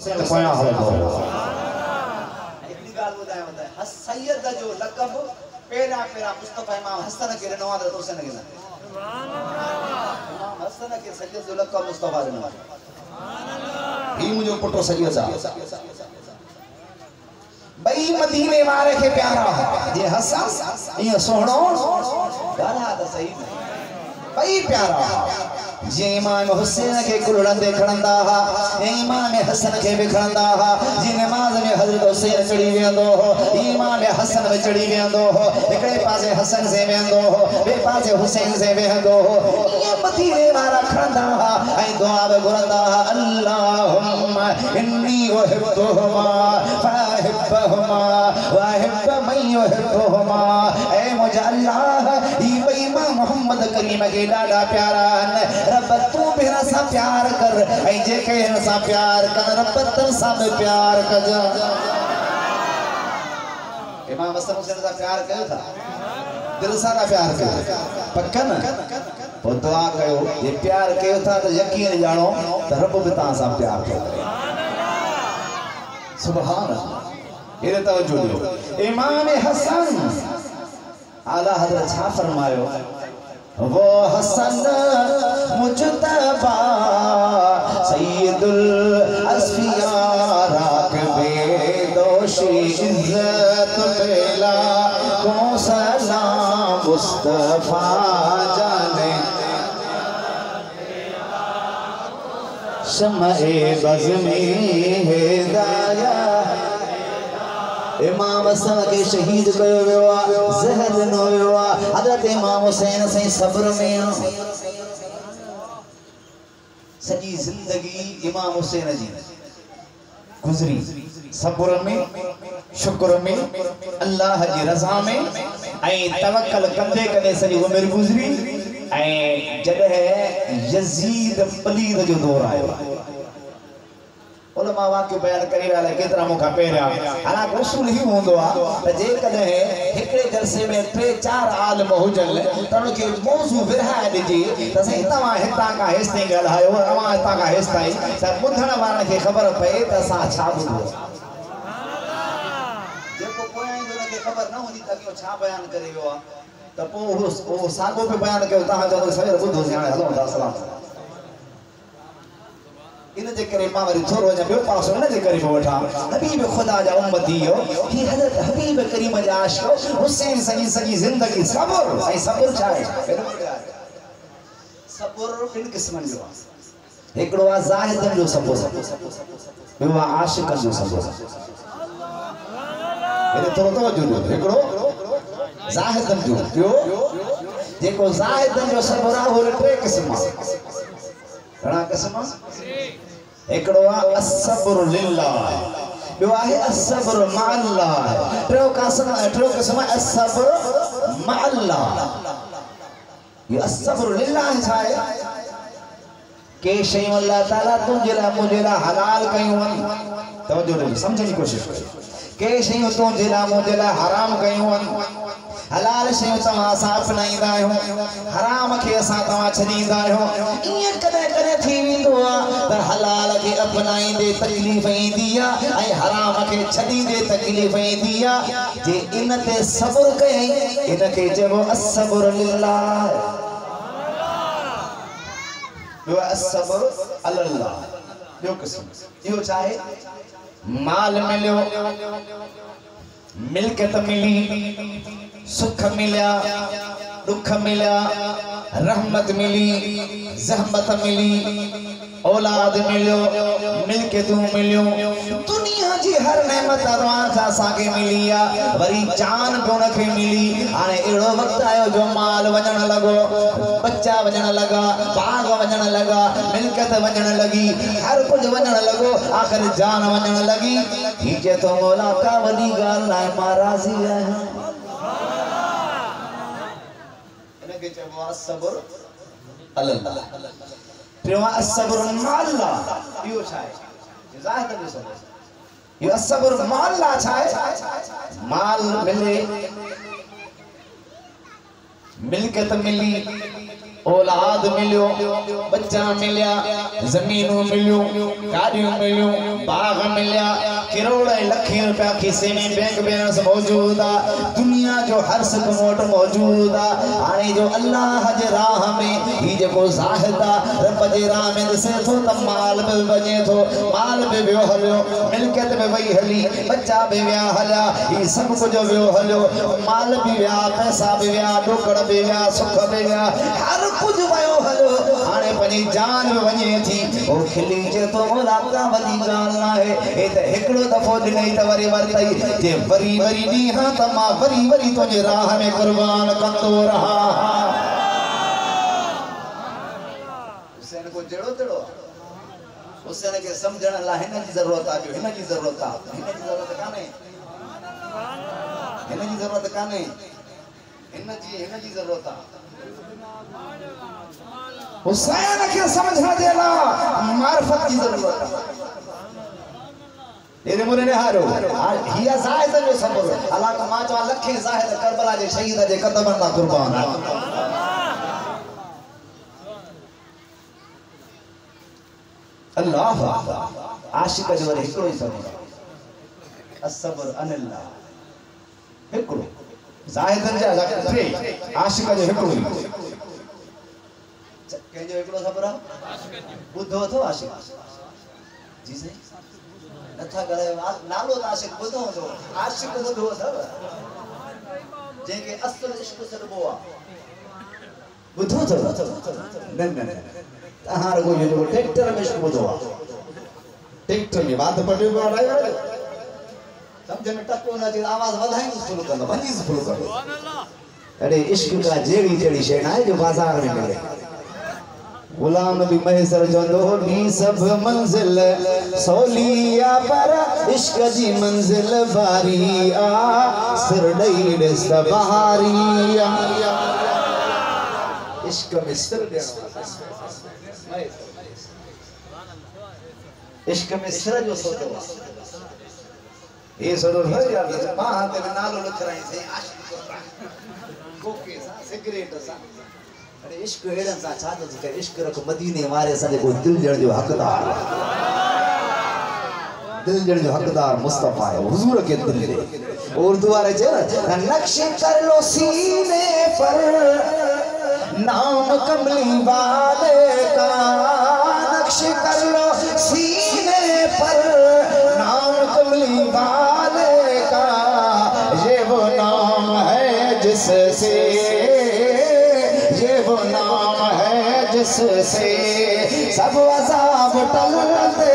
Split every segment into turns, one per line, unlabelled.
हुसैन पोया हलंदो
इतनी गाल बुधाए बुधाए हस सैयद जो लक़ब पेरा पेरा मुस्तफा इमाम हसन के ॾिनो आहे त हुसैन खे न सुभान अल्लाह इमाम हसन के सैयद जो लक़ब मुस्तफा ॾिनो आहे सुभान अल्लाह ही मुंहिंजो पुटु सैयद आहे बई मदीने वारे के प्यारा ये हसन ये सोहणो गाला त सही बई प्यारा जे इमाम हुसैन के कुलड़ंदे खणंदा हा इमाम हसन के भी खणंदा हा जे नमाज में हजरत हुसैन चढ़ी वेंदो हो इमाम हसन में चढ़ी वेंदो हो एकड़े पासे हसन से वेंदो हो बे पासे हुसैन से वेंदो हो ये मदीने वारा खणंदा हा ऐ दुआ में घुरंदा हा अल्लाहुम्मा इन्नी उहिब्बुहुमा फहिब्बहुमा व अहिब्ब मन युहिब्बुहुमा ऐ मुझे अल्लाह ई इमाम मोहम्मद करीम के डाडा प्यारा रब तू भी सा प्यार कर ऐ जे के सा प्यार कर रब तन सा प्यार कर इमाम हसन हुसैन सा प्यार कयो था दिल सा प्यार कयो पक्का न ओ दुआ कयो ये प्यार कयो था तो यकीन जानो तो रब भी ता सा प्यार करे सुभान अल्लाह ये तवज्जो दियो इमाम हसन आला हजरत छा फरमायो वो हसन मुजतबा सैयदुल अस्फिया राकबे दोषी इज्जत बेला को सलाम मुस्तफा जाने शम्ए बज़्मी हिदाया इमाम हसन के शहीद कयो वियो आहे ज़हर ॾिनो वियो आहे हज़रत इमाम हुसैन सही सब्र में सॼी ज़िंदगी इमाम हुसैन जी गुज़री सब्र में शुक्र में अल्लाह जी रज़ा में ऐं तवक्कल कंदे कंदे सॼी उमिरि गुज़री ऐं जॾहिं यज़ीद पलीद जो दौर आयो उलमा वाक्य बयान करे वाला केतरा मुखा पेरा हालांकि उसूल ही होंदो आ त जे कदे एकड़े जलसे में 3-4 आलम हुजल तन के मौजू विरहाए दिजी त सही तवा हिता का हेस्ते गलायो अमा हिता का हेस्ताई त बुधण वारन के खबर पए त सा छा बुधो जेको कोई जो के खबर न होंदी त के छा बयान करे वियो आ त पो ओ सागो पे बयान कयो ता जो सवेर बुधो हाणे हलो ता सलाम इन जे करे मां वरी थोरो अञा ॿियो पासो इन जे करे वठा हबीब खुदा जा उम्मती हो ही हज़रत हबीब करीम जा आशिक़ हुसैन सॼी ज़िंदगी सब्र ऐं सब्र छा आहे सब्र ॿिनि क़िस्मनि जो आहे हिकिड़ो आहे ज़ाहिदनि जो सब्र ॿियो आहे आशिक़नि जो सब्र एॾे थोरो तवज्जो ॾियो हिकिड़ो ज़ाहिदनि जो ॿियो जेको ज़ाहिदनि जो सब्र आहे उहो 3 क़िस्म आहे घणा क़िस्म एकड़ो आहे असब्र लिल्लाह ॿियो आहे असब्र मअल्लाह टियों क़िस्म असब्र मअल्लाह ये असब्र लिल्लाह छा आहे के शयूं अल्लाह ताला तुंहिंजे लाइ मुंहिंजे लाइ हलाल कयूं आहिनि तवज्जो ॾियो सम्झण जी कोशिशि कयो के शयूं तुंहिंजे लाइ मुंहिंजे लाइ हराम कयूं आहिनि हलाल शयूं तव्हां असां अपनाईंदा आहियूं हराम खे असां तव्हां छॾींदा आहियूं ईअं कॾहिं कॾहिं थी वेंदो आहे त हलाल खे अपनाईंदे तकलीफ़ ईंदी आहे ऐं हराम खे छॾींदे तकलीफ़ ईंदी आहे जे इन ते सब्र कयईं इन खे चइबो असब्र लिल्लाह ॿियो असब्र अलल्लाह ॿियो क़िस्म इहो छा आहे माल मिलियो मिल्कियत मिली सुख मिलिया दुख मिलिया रहमत मिली ज़हमत मिली औलाद मिलियो मिल्कियतूं मिलियो दुनिया जी हर नेमत असां खे मिली आहे वरी जान बि उनखे मिली हाणे अहिड़ो वक़्तु आयो जो माल वञण लॻो बच्चा वञण लॻा बाग वञण लॻा मिल्कियत वञण लॻी हर कुझु वञण लॻो आख़िर जान वञण लॻी ही चए थो मौला का वॾी ॻाल्हि नाहे मां राज़ी आहियां इनखे चइबो आहे सब्र अलल्लाह टियों असब्र मअल्लाह इहो छा आहे ज़ाहिद जो सब्र इहो असब्र मअल्लाह छा आहे माल मिले मिल्कियत मिली औलाद मिलियो, बच्चा मिलिया, जमीनों मिलियो, गाड़ियों मिलियो, बाग मिलिया, करोड़ लखे रुपया खिसे में बैंक बैलेंस मौजूद आ, दुनिया जो हर सक मोट मौजूद आ। आने जो अल्लाह जे राह में ही जो ज़ाहिदा रब जे राह में से तो तब माल पे बने तो माल पे वियो हलियो, मिलकत पे वही हली, बच्चा पे विया हलिया, ये सब कुछ वियो हलियो, माल भी विया, पैसा भी विया, डोकड़ भी विया, सुख भी विया, हर कुछ वयो हलो। आने पनी जान में वने थी ओ खिली जे तो मोला का वली गाल ना है ए त एकड़ो दफो नहीं त वरी वरतई जे वरी वरी नी हां त मां वरी वरी तुझे राह में कुर्बान कंदो रहा। हुसैन को जड़ो तड़ो हुसैन के समझण ला हिन जी जरूरत आ, जो हिन जी जरूरत आ, हिन जी जरूरत काने, हिन जी जरूरत काने, हिन जी जरूरत आ। हुसैन के समझना देना मार्फत की जरूरत है। तेरे मुरे ने हारो हिया जाहिद जो सबर अल्लाह का मां जो लखे जाहिद करबला जे शहीद जे कदम ना कुर्बान। अल्लाह आशिक जो एकड़ो ही सबर असबर अनल्लाह एकड़ो जाहिद जा लखे आशिक जो एकड़ो ही केजो एकड़ो सबर बुद्धो तो आशिक जी से नथा गले नालो आशिक बुद्धो तो आशिक बुद्धो सब जेके असल इश्क सरबो आ बुद्धो तो न तहार को जो ट्रैक्टर में इश्क बुद्धो आ ट्रैक्टर में बात पड़े ड्राइवर समझ में टको ना जे आवाज वधाई शुरू कर लो बंदी शुरू कर लो। अरे इश्क का जेड़ी जेड़ी शे ना जो बाजार में मिले गुलाम नबी महसर चंदो नी सब मंजिल सोलिया पर इश्क जी मंजिल बारी आ सिर डईड़ सबहारिया इश्क में सिर देना इश्क में सिर जो सोचो ये सोचो है यार मां हाथ में नालो लिख रही से आशिक कोके सा सिगरेट सा अरे इश्क एड़न सा छादो के इश्क रख मदीने वाले सा को दिल जण जो हकदार दिल जण जो हकदार मुस्तफा है हुजूर के दिल दे उर्दू वाले जे नक्श कर लो सीने पर नाम कमली वाले का नक्श कर लो सीने पर नाम कमली वाले का ये वो नाम है जिससे वो नाम है जिससे सब अज़ाब टलते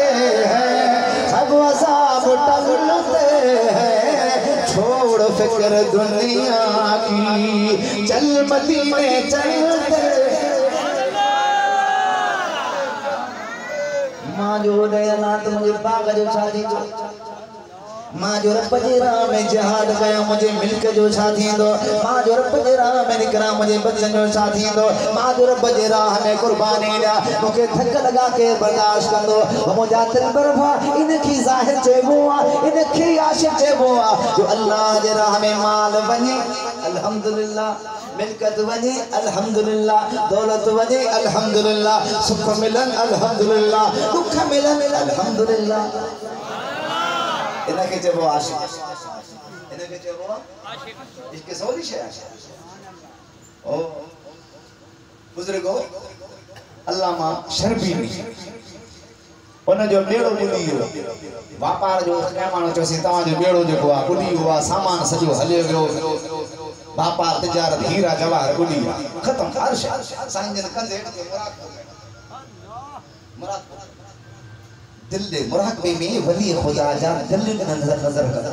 हैं सब अज़ाब टलते हैं छोड़ फिक्र दुनिया की चल मदीने चलते। मां जो दयानाथ मुझे बाग जो शादी मां जो रब जे राह में जिहाद कया मुझे मिल्क जो छा थींदो मां जो रब जे राह में निकरा मुझे बचन जो छा थींदो मां जो रब जे राह में कुर्बानी ॾिया मूंखे थक लगा के बर्दाश्त कंदो मुंहिंजा दिल बरफा इनखे ज़ाहिर चइबो आहे इनखे आशिक चइबो आहे जो अल्लाह जे राह में माल वञे अल्हम्दुलिल्लाह मिल्कत वञे अल्हम्दुलिल्लाह दौलत वञे अल्हम्दुलिल्लाह सुख मिलन अल्हम्दुलिल्लाह दुख मिलन अल्हम्दुलिल्लाह इनके चइबो आशिक इनके चइबो आशिक इसके सौली शे ओ बुजुर्गो अल्लामा शर्बीनी उन जो बेड़ो बुडी हो व्यापार जो मेहमान चोसी तवा जो बेड़ो जो हुआ बुडी हुआ सामान सजो हले गयो व्यापार तिजारत हीरा जवाहर बुडी खत्म हर शे साईं जन कंदे मुराद दिल दे मुराकबे में वली खुदा जा दिल नजर नजर कर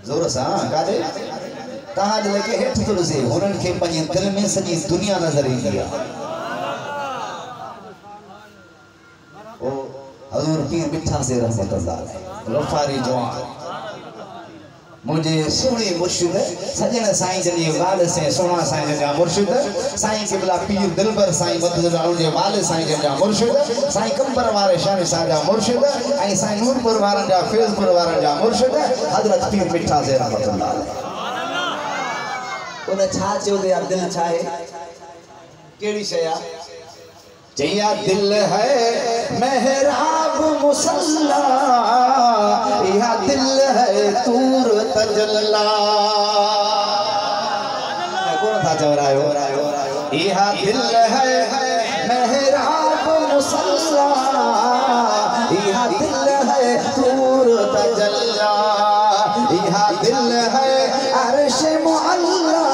जोर सा कादे तहां दिल के हेठ तो से हुनन के पंजे दिल में सजी दुनिया नजर ईंदी है। ओ हजूर पीर मिठा से रहमतुल्लाह अलैहि गफारी जवान मुझे सोने मुर्शिद सजन साईं जनी वाले से सोना साईं जनी मुर्शिद साईं किबला पीर दिलबर साईं मदद जे वाले साईं जनी मुर्शिद साईं कंबर वाले शान साजा मुर्शिद आई साईं नूरपुर वारन जा फैजपुर वारन जा मुर्शिद हजरत पीर मिठा से रहमतुल्लाह अलैहि उन छा चयो दे दिल छा है केड़ी शया चया दिल है मेहराब मुसल्ला या दिल है तूर तजल्ला कौन था चवरायो या दिल है मेहराब मुसल्ला या दिल है तूर तजल्ला या दिल है अर्श मुअल्ला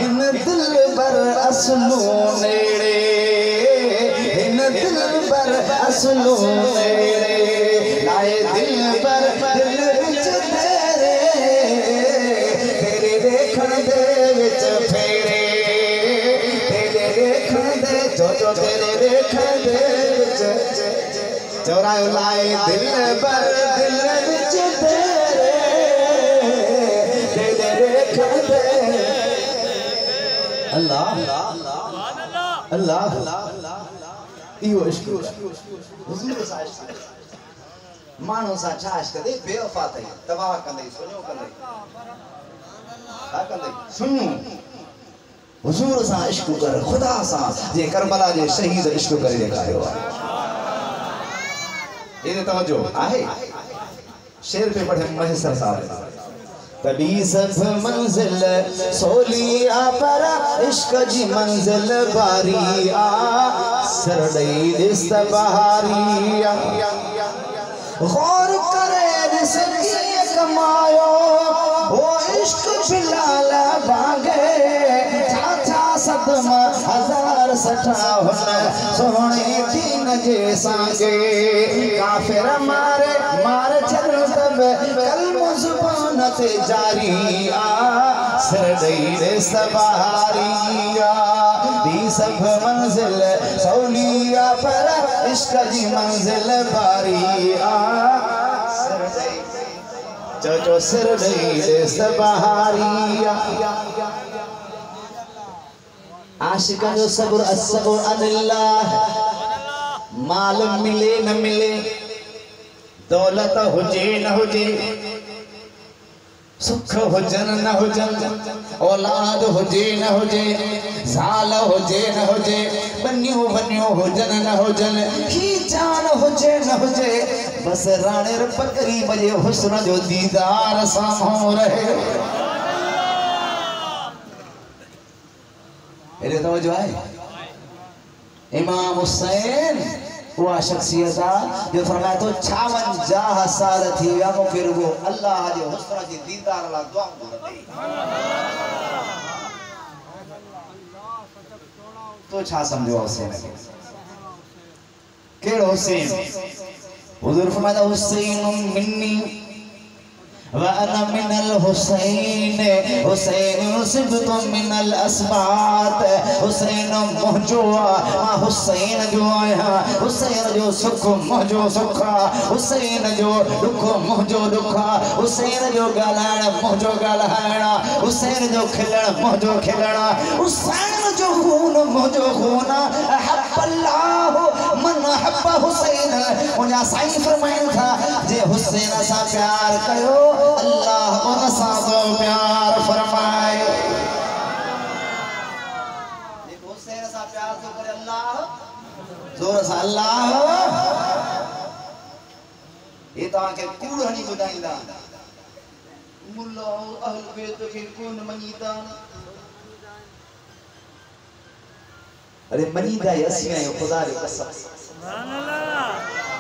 इन दिल पर असलू नेड़े इन दिल पर असलू नेड़े लाए दिल पर दिल विच तेरे तेरे देखण दे विच फेरे तेरे देखण दे जो तेरे देखण दे विच चौरायो लाए दिल पर दिल विच तेरे तेरे देखण दे अल्लाह अल्लाह इहो इश्क हुजूर सा इश्क मानो सा छा इश्क दे बेवफा थई तबाह कंदे सुनो कंदे का कंदे सुनो हुजूर सा इश्क कर खुदा सा जे करबला जे शहीद इश्क करे देखायो ये तवज्जो आहे शेर पे पढ़े महेश्वर साहब कभी सब मंजिल सोलिया पर इश्क जी मंजिल बारिया सरदई दिस बहारिया गौर करे जिसकी कमायो वो इश्क बिलाल भागे चाचा सदमा हजार सठावन सोने दीन जे सांगे काफिर मारे मार चल तब कलम जुबान ते जारिया सरदई दिस बहारिया दी सब मंजिल सौलिया पर इश्क जी मंजिल बारिया जो सरदई दिस बहारिया आशिका जो सब्र अस्सब्र अनिल्लाह माल मिले न मिले दौलत हुजे न हुजे सुख हुजन न हुजन औलाद हुजे न हुजे साल हुजे न हुजे बनियो बनियो हुजन न हुजन ही जान हुजे न हुजे बस राणे बकरी बजे हुस्न जो दीदार सामो रहे एले तवज्जो है इमाम हुसैन वो शख्सियत जो फरमाया तो 56 साल थी विया मूंखे रुगो अल्लाह जे हुस्न जे दीदार ला दुआ करते तो छा समझो हुसैन केड़ो हुसैन हुजूर फरमाया हुसैन मिन्नी व अना मिनल हुसैन हुसैन सिबत मिनल अस्बात हुसैन मुझो मां हुसैन जो आया हुसैन जो सुख मुझो सुख हुसैन जो दुख मुझो दुख हुसैन जो गालाण मुझो गालाण हुसैन जो खिलण मुझो खिलण हुसैन जो खून मुझो खून अहब्बल्लाह मन अहब्ब हुसैन उन्या साईं फरमाइन था जे हुसैन सा प्यार कयो अल्लाह उन सा तो प्यार फरमाए जे हुसैन सा प्यार तो करे अल्लाह जोर सा अल्लाह ये ता के कूड़ हनी बुधाइंदा मुल्ला अहल बैत के कोन मनीदा अरे मनीदा यसी है खुदा रे कसम सुभान अल्लाह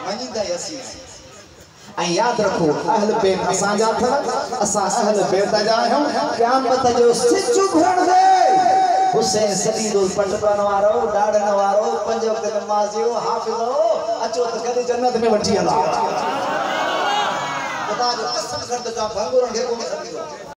मनीदा यसी है याद रखो अहल बैत असा जा था असा अहल बैत जा हम क़यामत जो सिच उभरण दे हुसैन सदीदुल पटपन वारो डाडन वारो पंज वक्त नमाज़ियो हाफिज़ो अचो त कदे जन्नत में वठी हला खुदा जो कसम कर दो भंगुरन के को